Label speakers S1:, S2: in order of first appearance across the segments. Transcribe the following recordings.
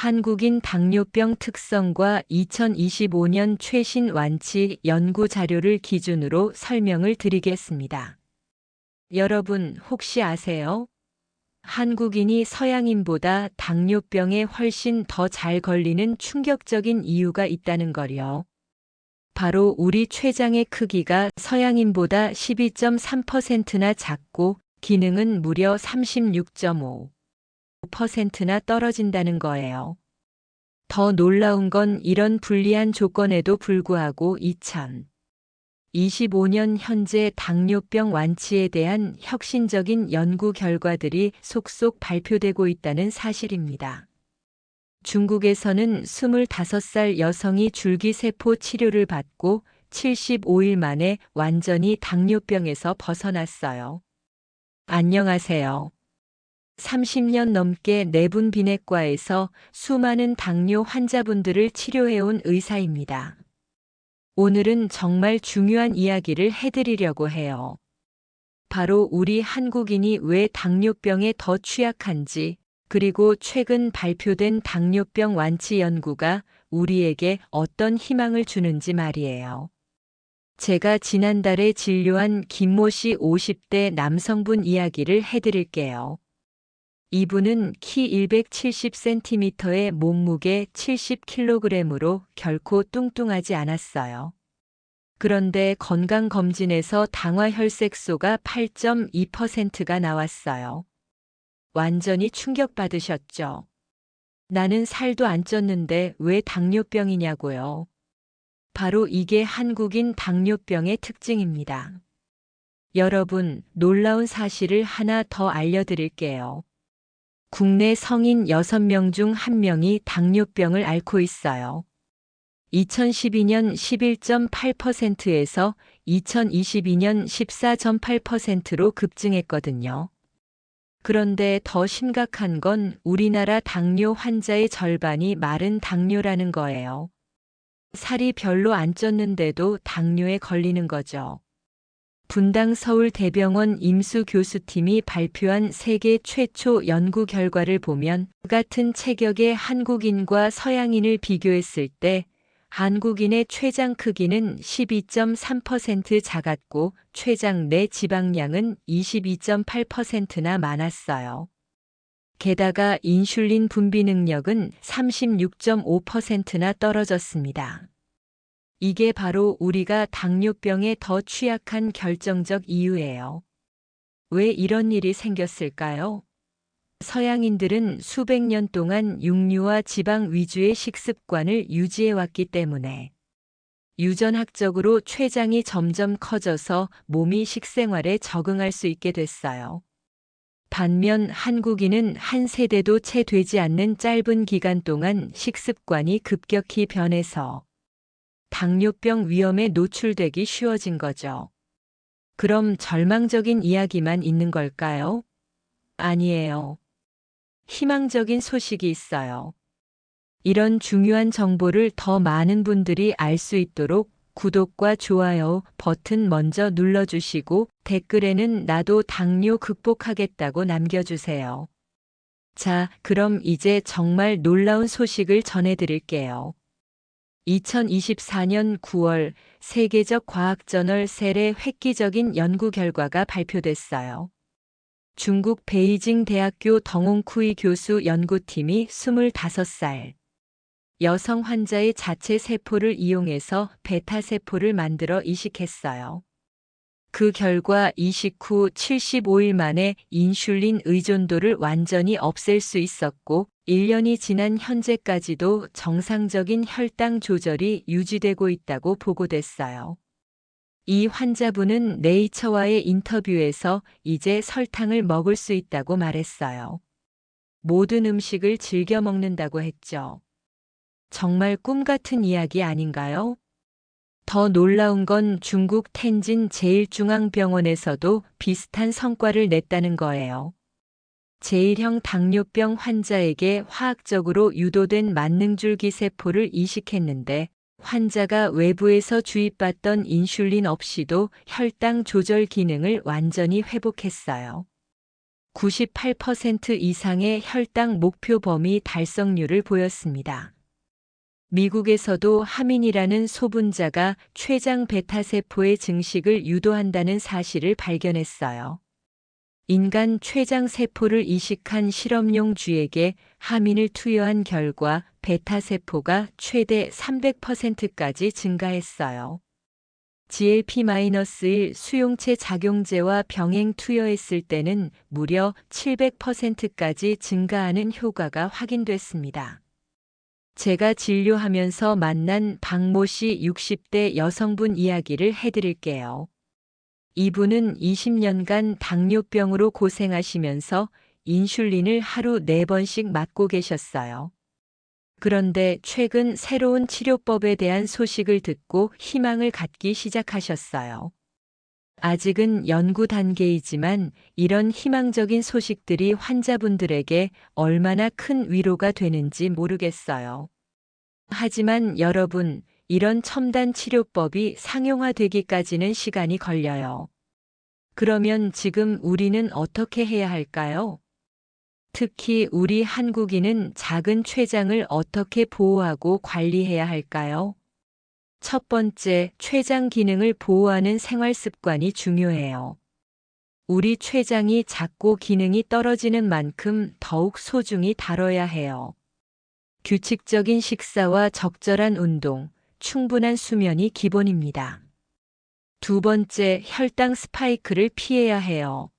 S1: 한국인 당뇨병 특성과 2025년 최신 완치 연구 자료를 기준으로 설명을 드리겠습니다. 여러분 혹시 아세요? 한국인이 서양인보다 당뇨병에 훨씬 더 잘 걸리는 충격적인 이유가 있다는 걸요. 바로 우리 췌장의 크기가 서양인보다 12.3%나 작고 기능은 무려 36.5%나 떨어진다는 거예요. 더 놀라운 건 이런 불리한 조건에도 불구하고 2025년 현재 당뇨병 완치에 대한 혁신적인 연구 결과들이 속속 발표되고 있다는 사실입니다. 중국에서는 25살 여성이 줄기세포 치료를 받고 75일 만에 완전히 당뇨병에서 벗어났어요. 안녕하세요. 30년 넘게 내분 비내과에서 수많은 당뇨 환자분들을 치료해온 의사입니다. 오늘은 정말 중요한 이야기를 해드리려고 해요. 바로 우리 한국인이 왜 당뇨병에 더 취약한지, 그리고 최근 발표된 당뇨병 완치 연구가 우리에게 어떤 희망을 주는지 말이에요. 제가 지난달에 진료한 김모 씨 50대 남성분 이야기를 해드릴게요. 이분은 키 170cm에 몸무게 70kg으로 결코 뚱뚱하지 않았어요. 그런데 건강검진에서 당화혈색소가 8.2%가 나왔어요. 완전히 충격받으셨죠? 나는 살도 안 쪘는데 왜 당뇨병이냐고요? 바로 이게 한국인 당뇨병의 특징입니다. 여러분, 놀라운 사실을 하나 더 알려드릴게요. 국내 성인 6명 중 1명이 당뇨병을 앓고 있어요. 2012년 11.8%에서 2022년 14.8%로 급증했거든요. 그런데 더 심각한 건 우리나라 당뇨 환자의 절반이 마른 당뇨라는 거예요. 살이 별로 안 쪘는데도 당뇨에 걸리는 거죠. 분당 서울대병원 임수 교수팀이 발표한 세계 최초 연구 결과를 보면 같은 체격의 한국인과 서양인을 비교했을 때 한국인의 췌장 크기는 12.3% 작았고 췌장 내 지방량은 22.8%나 많았어요. 게다가 인슐린 분비 능력은 36.5%나 떨어졌습니다. 이게 바로 우리가 당뇨병에 더 취약한 결정적 이유예요. 왜 이런 일이 생겼을까요? 서양인들은 수백 년 동안 육류와 지방 위주의 식습관을 유지해왔기 때문에 유전학적으로 췌장이 점점 커져서 몸이 식생활에 적응할 수 있게 됐어요. 반면 한국인은 한 세대도 채 되지 않는 짧은 기간 동안 식습관이 급격히 변해서 당뇨병 위험에 노출되기 쉬워진 거죠. 그럼 절망적인 이야기만 있는 걸까요? 아니에요. 희망적인 소식이 있어요. 이런 중요한 정보를 더 많은 분들이 알 수 있도록 구독과 좋아요 버튼 먼저 눌러주시고 댓글에는 나도 당뇨 극복하겠다고 남겨주세요. 자, 그럼 이제 정말 놀라운 소식을 전해드릴게요. 2024년 9월 세계적 과학저널 셀의 획기적인 연구 결과가 발표됐어요. 중국 베이징 대학교 덩홍쿠이 교수 연구팀이 25살 여성 환자의 자체 세포를 이용해서 베타 세포를 만들어 이식했어요. 그 결과 이식 후 75일 만에 인슐린 의존도를 완전히 없앨 수 있었고 1년이 지난 현재까지도 정상적인 혈당 조절이 유지되고 있다고 보고됐어요. 이 환자분은 네이처와의 인터뷰에서 이제 설탕을 먹을 수 있다고 말했어요. 모든 음식을 즐겨 먹는다고 했죠. 정말 꿈 같은 이야기 아닌가요? 더 놀라운 건 중국 텐진 제1중앙병원에서도 비슷한 성과를 냈다는 거예요. 제1형 당뇨병 환자에게 화학적으로 유도된 만능줄기 세포를 이식했는데 환자가 외부에서 주입받던 인슐린 없이도 혈당 조절 기능을 완전히 회복했어요. 98% 이상의 혈당 목표 범위 달성률을 보였습니다. 미국에서도 하민이라는 소분자가 췌장 베타세포의 증식을 유도한다는 사실을 발견했어요. 인간 췌장 세포를 이식한 실험용 쥐에게 하민을 투여한 결과 베타세포가 최대 300%까지 증가했어요. GLP-1 수용체 작용제와 병행 투여했을 때는 무려 700%까지 증가하는 효과가 확인됐습니다. 제가 진료하면서 만난 박모 씨 60대 여성분 이야기를 해드릴게요. 이분은 20년간 당뇨병으로 고생하시면서 인슐린을 하루 4번씩 맞고 계셨어요. 그런데 최근 새로운 치료법에 대한 소식을 듣고 희망을 갖기 시작하셨어요. 아직은 연구 단계이지만 이런 희망적인 소식들이 환자분들에게 얼마나 큰 위로가 되는지 모르겠어요. 하지만 여러분, 이런 첨단 치료법이 상용화되기까지는 시간이 걸려요. 그러면 지금 우리는 어떻게 해야 할까요? 특히 우리 한국인은 작은 췌장을 어떻게 보호하고 관리해야 할까요? 첫 번째, 췌장 기능을 보호하는 생활 습관이 중요해요. 우리 췌장이 작고 기능이 떨어지는 만큼 더욱 소중히 다뤄야 해요. 규칙적인 식사와 적절한 운동, 충분한 수면이 기본입니다. 두 번째, 혈당 스파이크를 피해야 해요.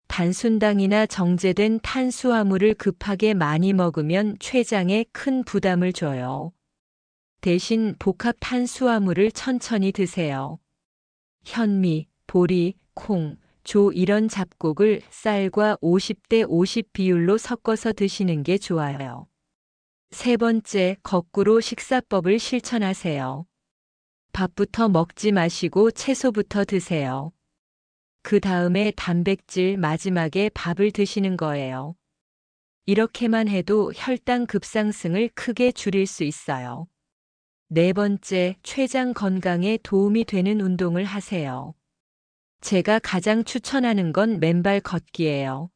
S1: 단순당이나 정제된 탄수화물을 급하게 많이 먹으면 췌장에 큰 부담을 줘요. 대신 복합 탄수화물을 천천히 드세요. 현미, 보리, 콩, 조 이런 잡곡을 쌀과 50대 50 비율로 섞어서 드시는 게 좋아요. 세 번째, 거꾸로 식사법을 실천하세요. 밥부터 먹지 마시고 채소부터 드세요. 그 다음에 단백질, 마지막에 밥을 드시는 거예요. 이렇게만 해도 혈당 급상승을 크게 줄일 수 있어요. 네 번째, 췌장 건강에 도움이 되는 운동을 하세요. 제가 가장 추천하는 건 맨발 걷기예요.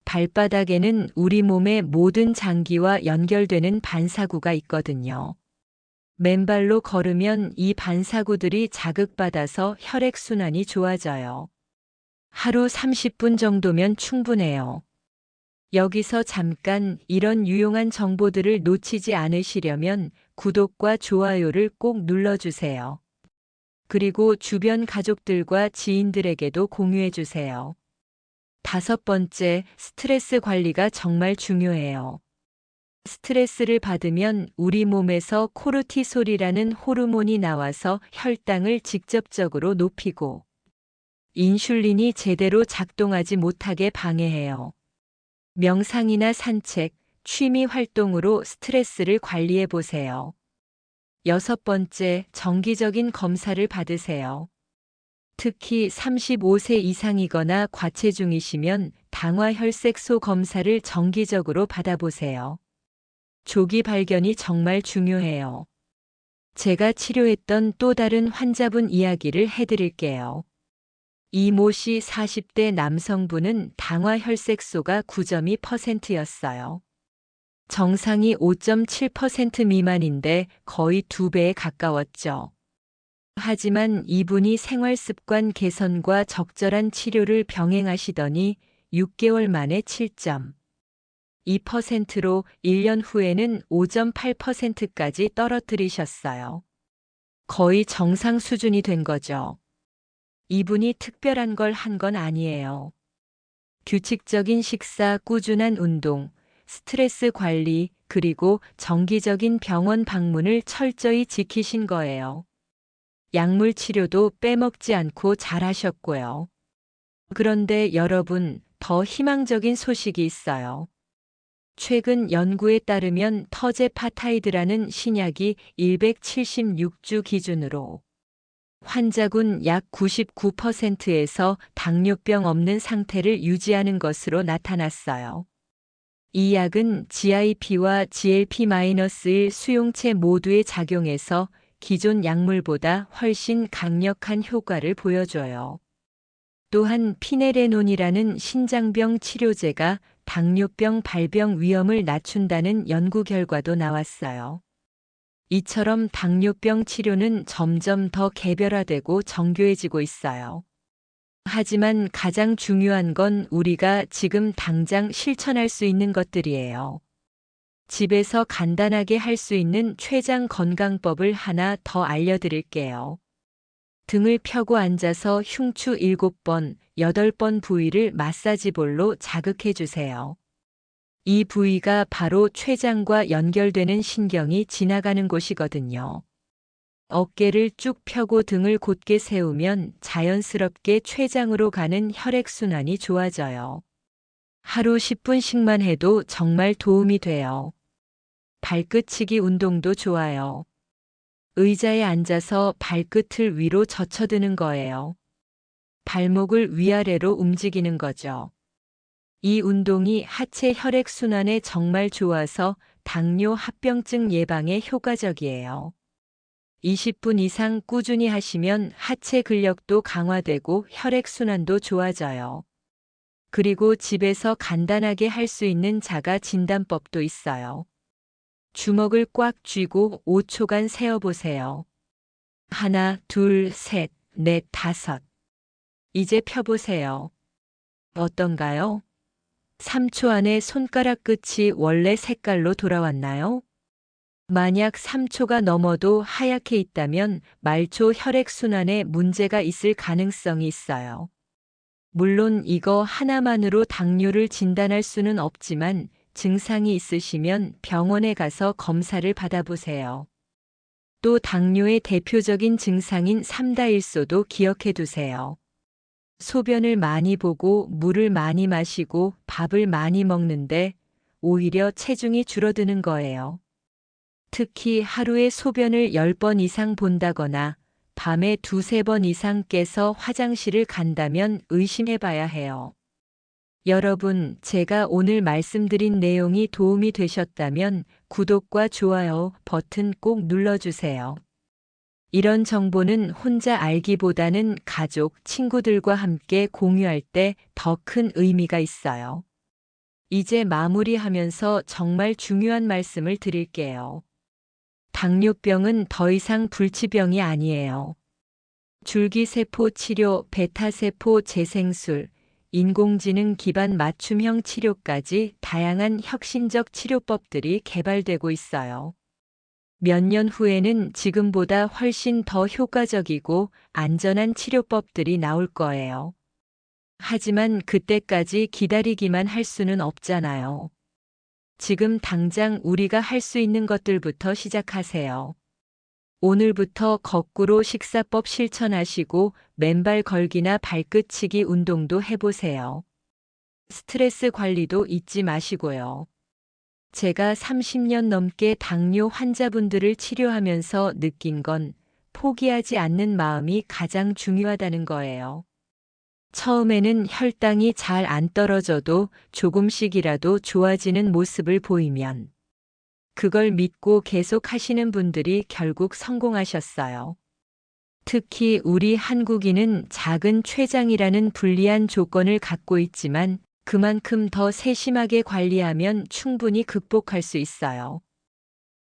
S1: 발바닥에는 우리 몸의 모든 장기와 연결되는 반사구가 있거든요. 맨발로 걸으면 이 반사구들이 자극받아서 혈액순환이 좋아져요. 하루 30분 정도면 충분해요. 여기서 잠깐 이런 유용한 정보들을 놓치지 않으시려면 구독과 좋아요를 꼭 눌러주세요. 그리고 주변 가족들과 지인들에게도 공유해주세요. 다섯 번째, 스트레스 관리가 정말 중요해요. 스트레스를 받으면 우리 몸에서 코르티솔이라는 호르몬이 나와서 혈당을 직접적으로 높이고 인슐린이 제대로 작동하지 못하게 방해해요. 명상이나 산책, 취미 활동으로 스트레스를 관리해 보세요. 여섯 번째, 정기적인 검사를 받으세요. 특히 35세 이상이거나 과체중이시면 당화혈색소 검사를 정기적으로 받아보세요. 조기 발견이 정말 중요해요. 제가 치료했던 또 다른 환자분 이야기를 해드릴게요. 이모 씨 40대 남성분은 당화혈색소가 9.2%였어요. 정상이 5.7% 미만인데 거의 2배에 가까웠죠. 하지만 이분이 생활습관 개선과 적절한 치료를 병행하시더니 6개월 만에 7.2%로 1년 후에는 5.8%까지 떨어뜨리셨어요. 거의 정상 수준이 된 거죠. 이분이 특별한 걸 한 건 아니에요. 규칙적인 식사, 꾸준한 운동, 스트레스 관리, 그리고 정기적인 병원 방문을 철저히 지키신 거예요. 약물 치료도 빼먹지 않고 잘하셨고요. 그런데 여러분, 더 희망적인 소식이 있어요. 최근 연구에 따르면 터제파타이드라는 신약이 176주 기준으로 환자군 약 99%에서 당뇨병 없는 상태를 유지하는 것으로 나타났어요. 이 약은 GIP와 GLP-1 수용체 모두에 작용해서 기존 약물보다 훨씬 강력한 효과를 보여줘요. 또한 피네레논이라는 신장병 치료제가 당뇨병 발병 위험을 낮춘다는 연구 결과도 나왔어요. 이처럼 당뇨병 치료는 점점 더 개별화되고 정교해지고 있어요. 하지만 가장 중요한 건 우리가 지금 당장 실천할 수 있는 것들이에요. 집에서 간단하게 할 수 있는 췌장 건강법을 하나 더 알려드릴게요. 등을 펴고 앉아서 흉추 7번, 8번 부위를 마사지볼로 자극해 주세요. 이 부위가 바로 췌장과 연결되는 신경이 지나가는 곳이거든요. 어깨를 쭉 펴고 등을 곧게 세우면 자연스럽게 췌장으로 가는 혈액순환이 좋아져요. 하루 10분씩만 해도 정말 도움이 돼요. 발끝치기 운동도 좋아요. 의자에 앉아서 발끝을 위로 젖혀드는 거예요. 발목을 위아래로 움직이는 거죠. 이 운동이 하체 혈액순환에 정말 좋아서 당뇨 합병증 예방에 효과적이에요. 20분 이상 꾸준히 하시면 하체 근력도 강화되고 혈액순환도 좋아져요. 그리고 집에서 간단하게 할 수 있는 자가 진단법도 있어요. 주먹을 꽉 쥐고 5초간 세어보세요. 하나, 둘, 셋, 넷, 다섯. 이제 펴보세요. 어떤가요? 3초 안에 손가락 끝이 원래 색깔로 돌아왔나요? 만약 3초가 넘어도 하얗게 있다면 말초 혈액순환에 문제가 있을 가능성이 있어요. 물론 이거 하나만으로 당뇨를 진단할 수는 없지만 증상이 있으시면 병원에 가서 검사를 받아보세요. 또 당뇨의 대표적인 증상인 삼다일소도 기억해 두세요. 소변을 많이 보고 물을 많이 마시고 밥을 많이 먹는데 오히려 체중이 줄어드는 거예요. 특히 하루에 소변을 10번 이상 본다거나 밤에 2~3번 이상 깨서 화장실을 간다면 의심해 봐야 해요. 여러분, 제가 오늘 말씀드린 내용이 도움이 되셨다면 구독과 좋아요 버튼 꼭 눌러주세요. 이런 정보는 혼자 알기보다는 가족, 친구들과 함께 공유할 때 더 큰 의미가 있어요. 이제 마무리하면서 정말 중요한 말씀을 드릴게요. 당뇨병은 더 이상 불치병이 아니에요. 줄기세포 치료, 베타세포 재생술, 인공지능 기반 맞춤형 치료까지 다양한 혁신적 치료법들이 개발되고 있어요. 몇 년 후에는 지금보다 훨씬 더 효과적이고 안전한 치료법들이 나올 거예요. 하지만 그때까지 기다리기만 할 수는 없잖아요. 지금 당장 우리가 할 수 있는 것들부터 시작하세요. 오늘부터 거꾸로 식사법 실천하시고 맨발 걸기나 발끝치기 운동도 해보세요. 스트레스 관리도 잊지 마시고요. 제가 30년 넘게 당뇨 환자분들을 치료하면서 느낀 건 포기하지 않는 마음이 가장 중요하다는 거예요. 처음에는 혈당이 잘 안 떨어져도 조금씩이라도 좋아지는 모습을 보이면 그걸 믿고 계속 하시는 분들이 결국 성공하셨어요. 특히 우리 한국인은 작은 췌장이라는 불리한 조건을 갖고 있지만 그만큼 더 세심하게 관리하면 충분히 극복할 수 있어요.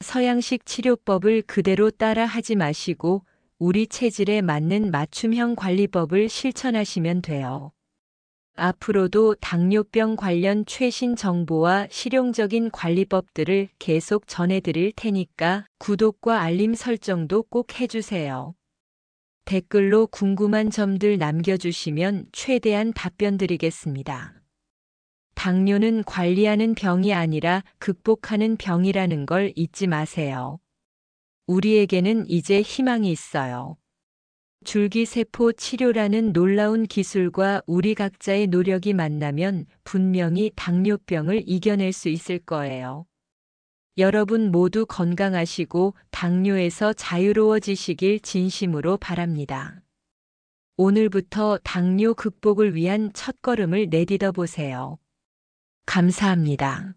S1: 서양식 치료법을 그대로 따라 하지 마시고 우리 체질에 맞는 맞춤형 관리법을 실천하시면 돼요. 앞으로도 당뇨병 관련 최신 정보와 실용적인 관리법들을 계속 전해드릴 테니까 구독과 알림 설정도 꼭 해주세요. 댓글로 궁금한 점들 남겨주시면 최대한 답변 드리겠습니다. 당뇨는 관리하는 병이 아니라 극복하는 병이라는 걸 잊지 마세요. 우리에게는 이제 희망이 있어요. 줄기세포 치료라는 놀라운 기술과 우리 각자의 노력이 만나면 분명히 당뇨병을 이겨낼 수 있을 거예요. 여러분 모두 건강하시고 당뇨에서 자유로워지시길 진심으로 바랍니다. 오늘부터 당뇨 극복을 위한 첫걸음을 내딛어 보세요. 감사합니다.